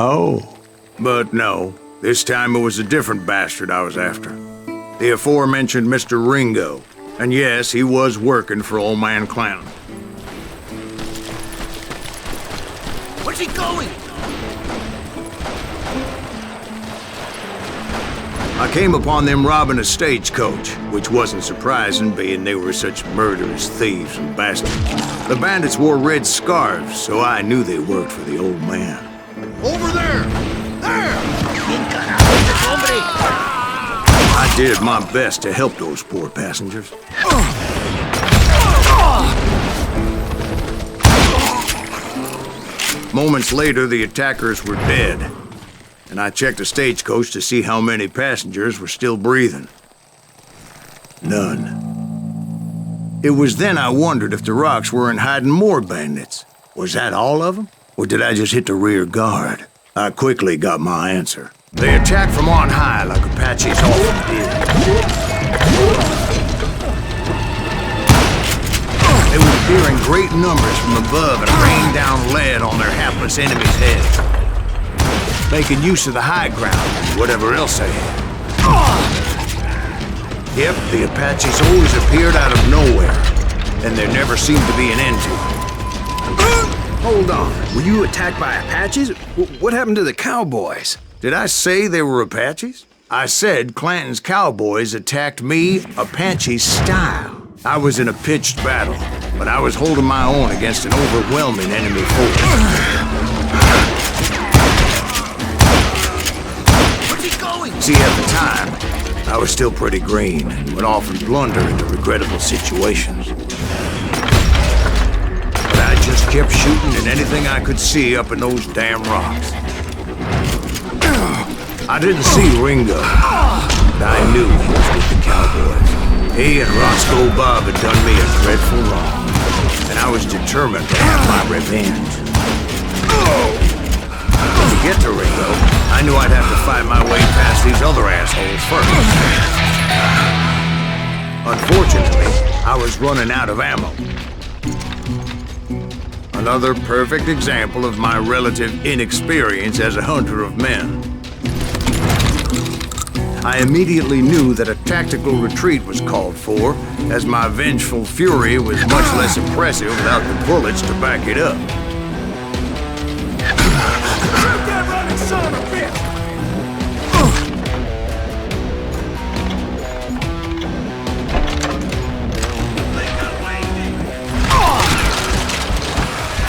Oh. But no, this time it was a different bastard I was after. The aforementioned Mr. Ringo. And yes, he was working for Old Man Clanton. Where's he going? I came upon them robbing a stagecoach, which wasn't surprising, being they were such murderous thieves and bastards. The bandits wore red scarves, so I knew they worked for the old man. Over there! There! I did my best to help those poor passengers. Moments later, the attackers were dead, and I checked the stagecoach to see how many passengers were still breathing. None. It was then I wondered if the rocks weren't hiding more bandits. Was that all of them? Or did I just hit the rear guard? I quickly got my answer. They attacked from on high like Apaches often did. They would appear in great numbers from above and rain down lead on their hapless enemies' heads, making use of the high ground and whatever else they had. Yep, the Apaches always appeared out of nowhere, and there never seemed to be an end to it. Hold on, were you attacked by Apaches? What happened to the cowboys? Did I say they were Apaches? I said Clanton's cowboys attacked me Apache style. I was in a pitched battle, but I was holding my own against an overwhelming enemy force. Where's he going? See, at the time, I was still pretty green and would often blunder into regrettable situations. But I just kept shooting at anything I could see up in those damn rocks. I didn't see Ringo, but I knew he was with the cowboys. He and Roscoe Bob had done me a dreadful wrong, and I was determined to have my revenge. To get to Ringo, I knew I'd have to fight my way past these other assholes first. Unfortunately, I was running out of ammo. Another perfect example of my relative inexperience as a hunter of men. I immediately knew that a tactical retreat was called for, as my vengeful fury was much less impressive without the bullets to back it up. Shoot that running son of a bitch!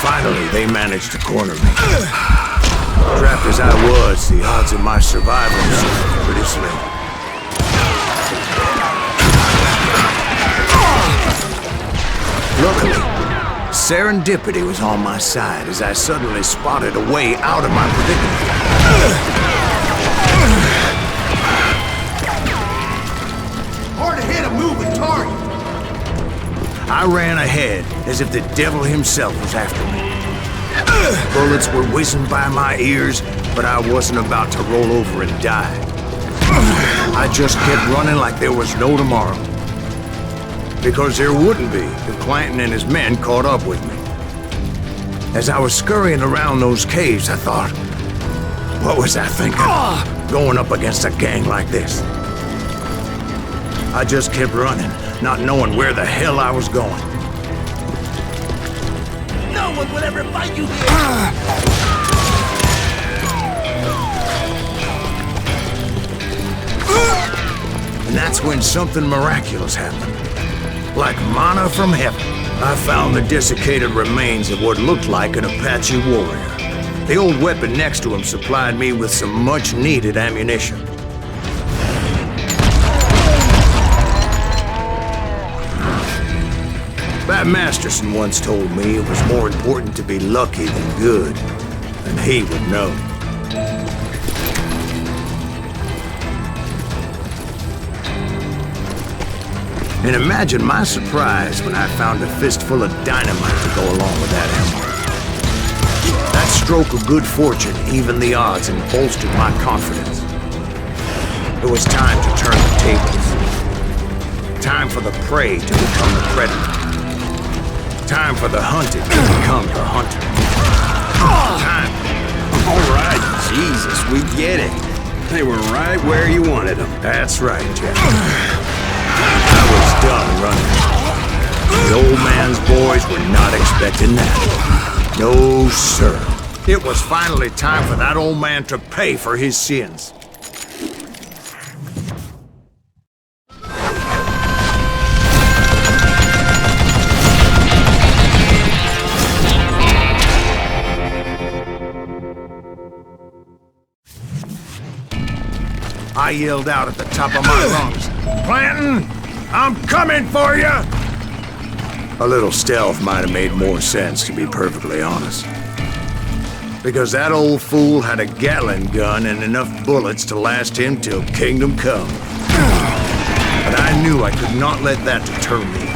Finally, they managed to corner me. Trapped as I was, the odds of my survival seemed pretty slim. Luckily, serendipity was on my side as I suddenly spotted a way out of my predicament. Hard to hit a moving target. I ran ahead as if the devil himself was after me. Bullets were whizzing by my ears, but I wasn't about to roll over and die. I just kept running like there was no tomorrow. Because there wouldn't be if Clanton and his men caught up with me. As I was scurrying around those caves, I thought, what was I thinking? Going up against a gang like this. I just kept running, not knowing where the hell I was going. No one will ever find you here! And that's when something miraculous happened. Like manna from heaven, I found the desiccated remains of what looked like an Apache warrior. The old weapon next to him supplied me with some much-needed ammunition. Bat Masterson once told me it was more important to be lucky than good, and he would know. And imagine my surprise when I found a fistful of dynamite to go along with that ammo. That stroke of good fortune evened the odds and bolstered my confidence. It was time to turn the tables. Time for the prey to become the predator. Time for the hunted to become the hunter. Time. All right, Jesus, we get it. They were right where you wanted them. That's right, Jack. I was done running. The old man's boys were not expecting that. No, sir. It was finally time for that old man to pay for his sins. I yelled out at the top of my lungs, "Clanton, I'm coming for you!" A little stealth might have made more sense, to be perfectly honest. Because that old fool had a Gatling gun and enough bullets to last him till kingdom come. But I knew I could not let that deter me.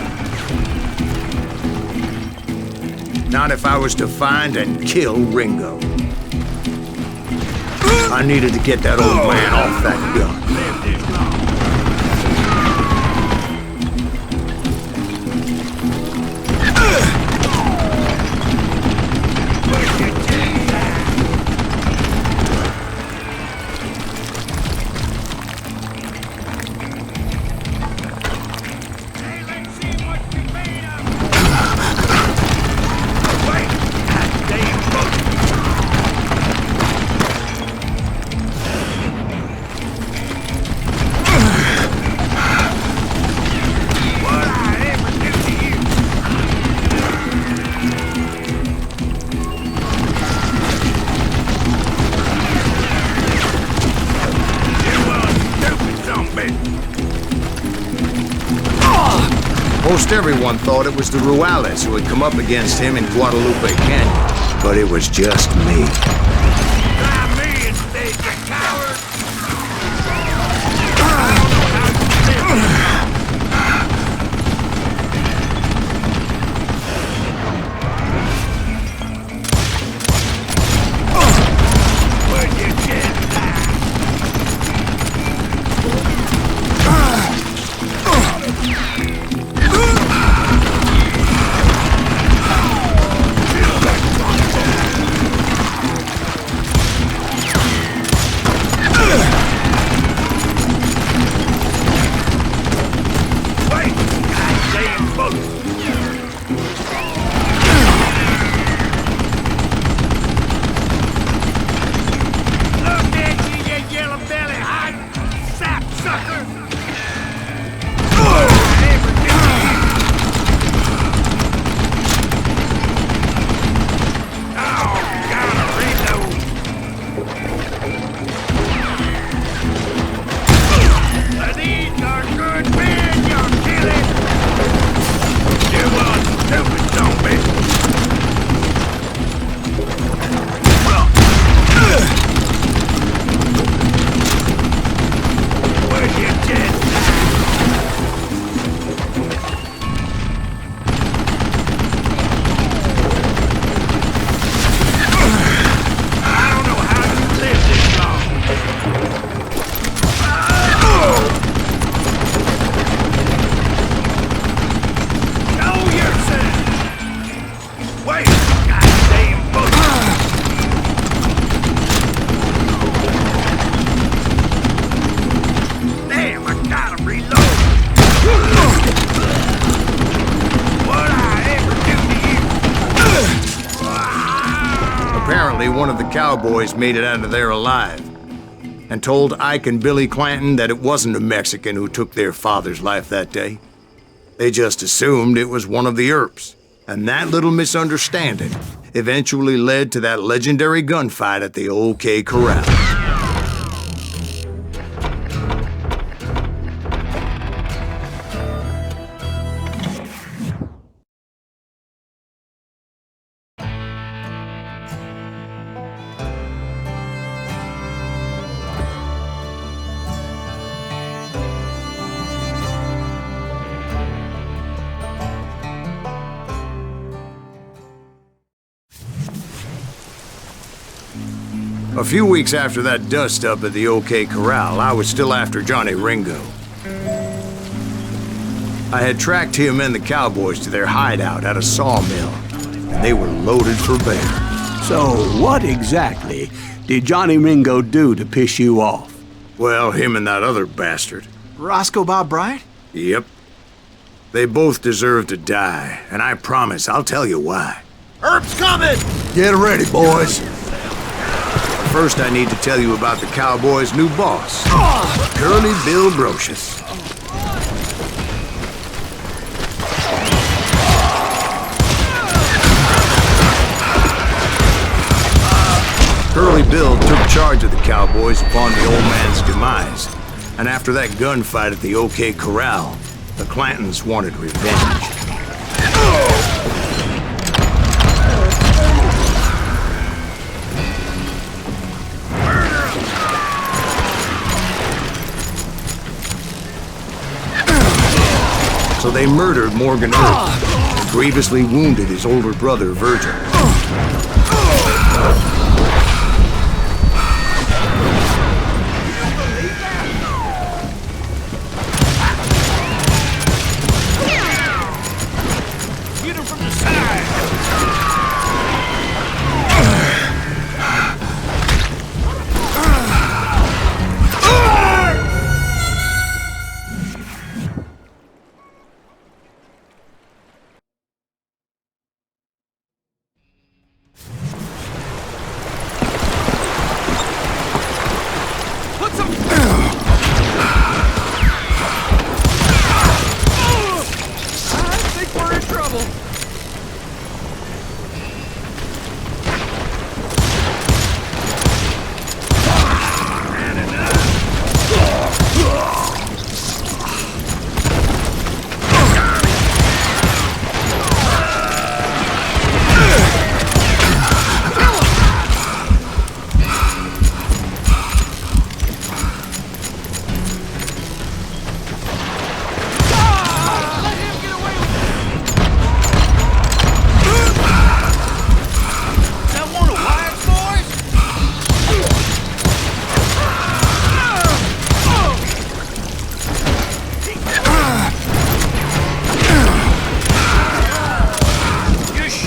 Not if I was to find and kill Ringo. I needed to get that old man off that gun. Most everyone thought it was the Juarez who had come up against him in Guadalupe Canyon, but it was just me. Try me instead, you coward! I don't know how you live. Where'd you get one of the cowboys made it out of there alive and told Ike and Billy Clanton that it wasn't a Mexican who took their father's life that day. They just assumed it was one of the Earps, and that little misunderstanding eventually led to that legendary gunfight at the OK Corral. A few weeks after that dust-up at the OK Corral, I was still after Johnny Ringo. I had tracked him and the cowboys to their hideout at a sawmill, and they were loaded for bear. So what exactly did Johnny Ringo do to piss you off? Well, him and that other bastard. Roscoe Bob Bryant? Yep. They both deserve to die, and I promise I'll tell you why. Herb's coming! Get ready, boys. First, I need to tell you about the Cowboys' new boss, Curly Bill Brocious. Curly Bill took charge of the Cowboys upon the old man's demise, and after that gunfight at the OK Corral, the Clantons wanted revenge. So they murdered Morgan Earp and grievously wounded his older brother, Virgil. Get him from the side!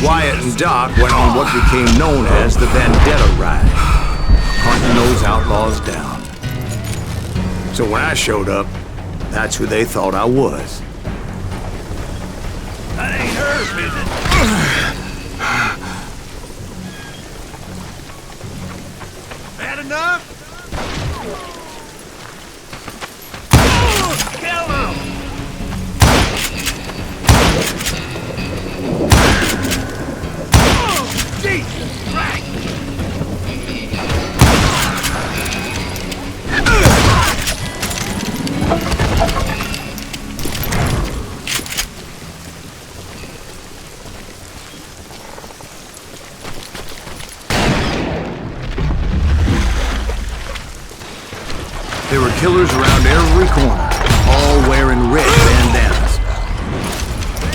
Wyatt and Doc went on what became known as the Vendetta Ride, hunting those outlaws down. So when I showed up, that's who they thought I was. That ain't Herb, is it? Bad enough? Kill him! Jesus Christ! There were killers around every corner, all wearing red bandanas.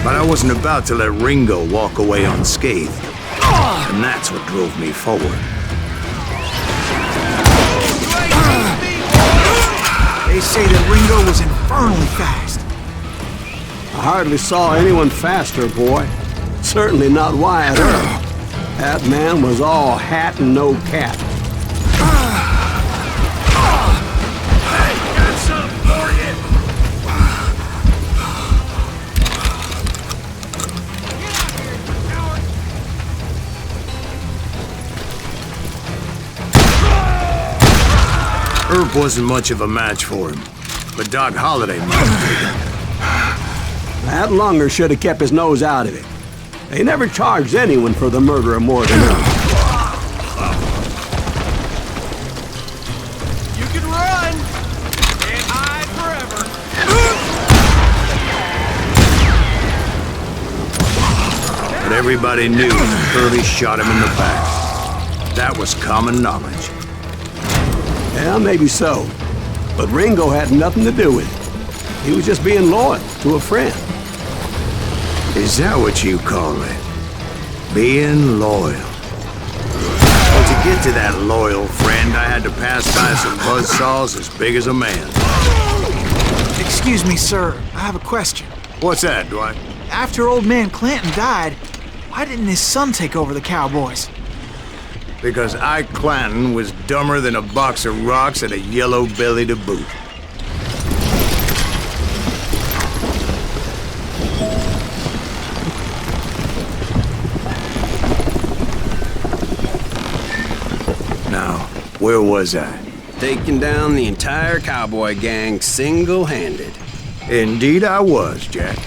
But I wasn't about to let Ringo walk away unscathed, and that's what drove me forward. They say that Ringo was infernally fast. I hardly saw anyone faster, boy. Certainly not Wyatt Earp. That man was all hat and no cap. Hey, got something for you! Earp wasn't much of a match for him, but Doc Holliday might have. That lunger should have kept his nose out of it. They never charged anyone for the murder of Morgan Earp. You can run! Can't hide forever! But everybody knew Curly shot him in the back. That was common knowledge. Yeah, maybe so. But Ringo had nothing to do with it. He was just being loyal to a friend. Is that what you call it? Being loyal? Well, to get to that loyal friend, I had to pass by some buzzsaws as big as a man. Excuse me, sir. I have a question. What's that, Dwight? After old man Clanton died, why didn't his son take over the Cowboys? Because Ike Clanton was dumber than a box of rocks and a yellow belly to boot. Now, where was I? Taking down the entire cowboy gang single-handed. Indeed I was, Jack.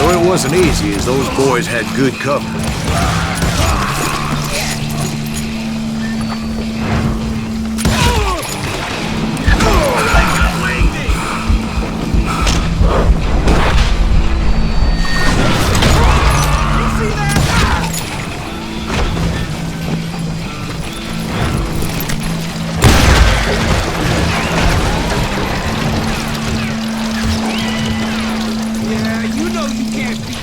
Though it wasn't easy, as those boys had good cover. Yeah, you know you can't beat me.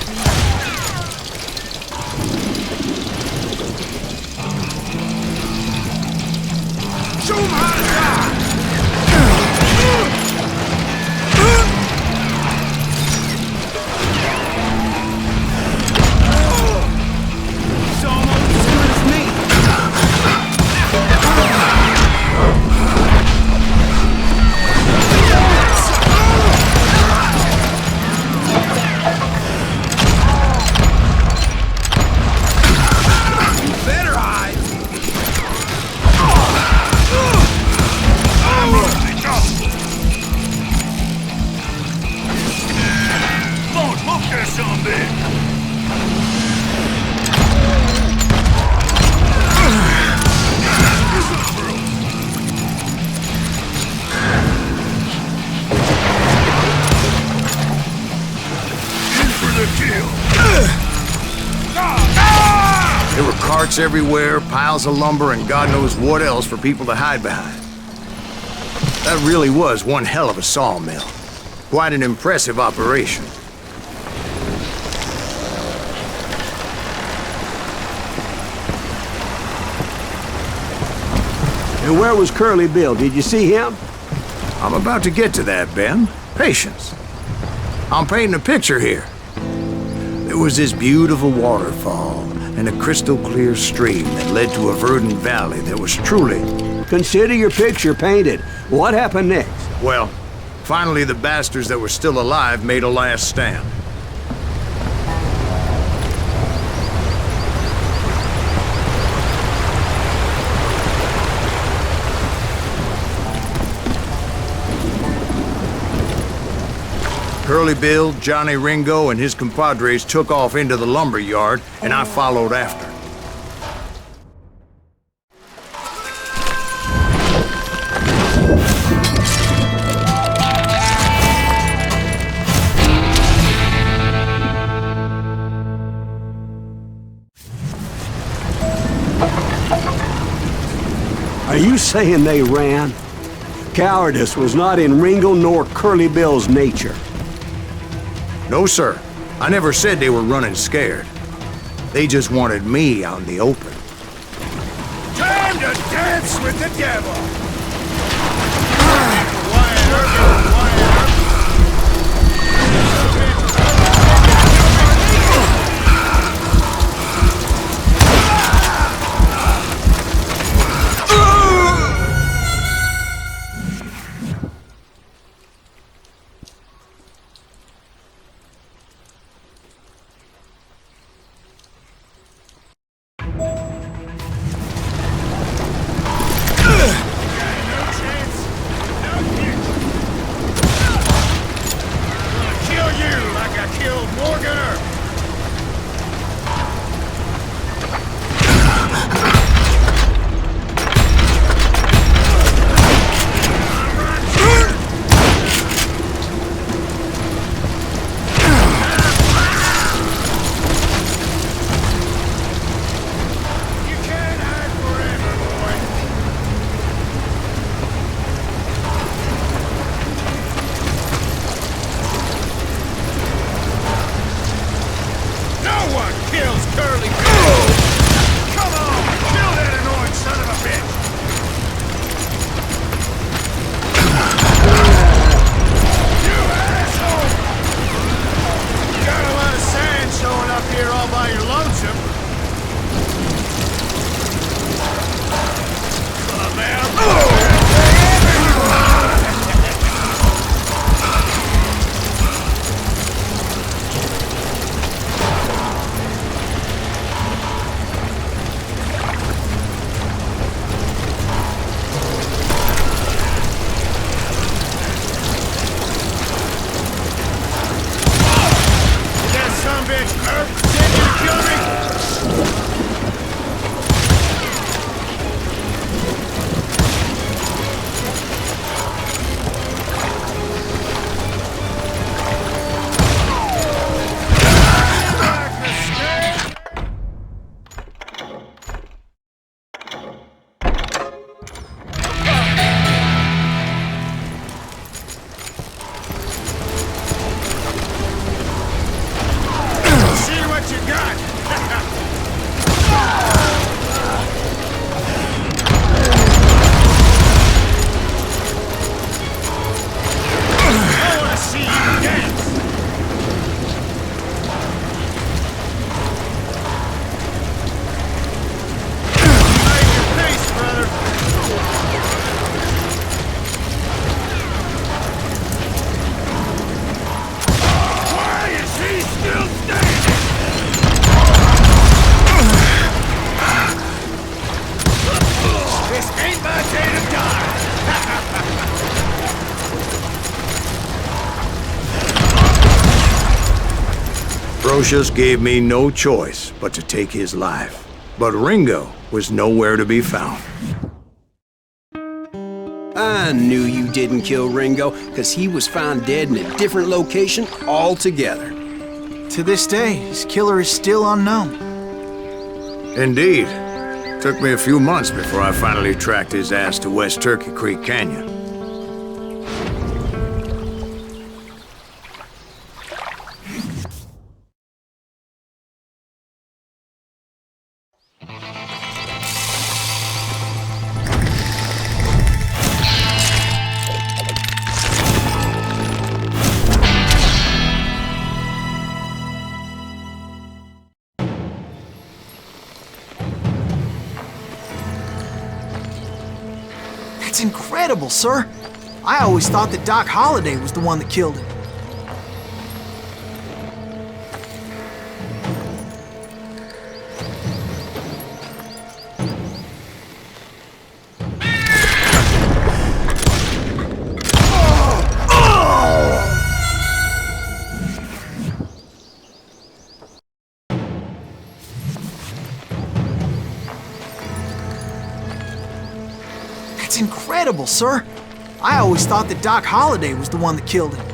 Show 'em how to die! He's almost as good as me. Better hide. Look at something. In for the kill. There were carts everywhere, piles of lumber, and God knows what else for people to hide behind. That really was one hell of a sawmill. Quite an impressive operation. And where was Curly Bill? Did you see him? I'm about to get to that, Ben. Patience. I'm painting a picture here. There was this beautiful waterfall and a crystal clear stream that led to a verdant valley that was truly... Consider your picture painted. What happened next? Well, finally the bastards that were still alive made a last stand. Curly Bill, Johnny Ringo, and his compadres took off into the lumber yard, and I followed after. Are you saying they ran? Cowardice was not in Ringo nor Curly Bill's nature. No, sir. I never said they were running scared. They just wanted me out in the open. Time to dance with the devil. Kill you! See what you got! I want to see you dance! Make your face, brother! Why is he still standing? This ain't my day to die! Brocious gave me no choice but to take his life. But Ringo was nowhere to be found. I knew you didn't kill Ringo, because he was found dead in a different location altogether. To this day, his killer is still unknown. Indeed. Took me a few months before I finally tracked his ass to West Turkey Creek Canyon. That's incredible, sir. I always thought that Doc Holliday was the one that killed him. That's incredible, sir. I always thought that Doc Holliday was the one that killed him.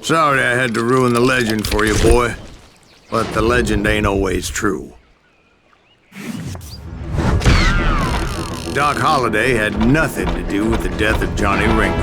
Sorry I had to ruin the legend for you, boy. But the legend ain't always true. Doc Holliday had nothing to do with the death of Johnny Ringo.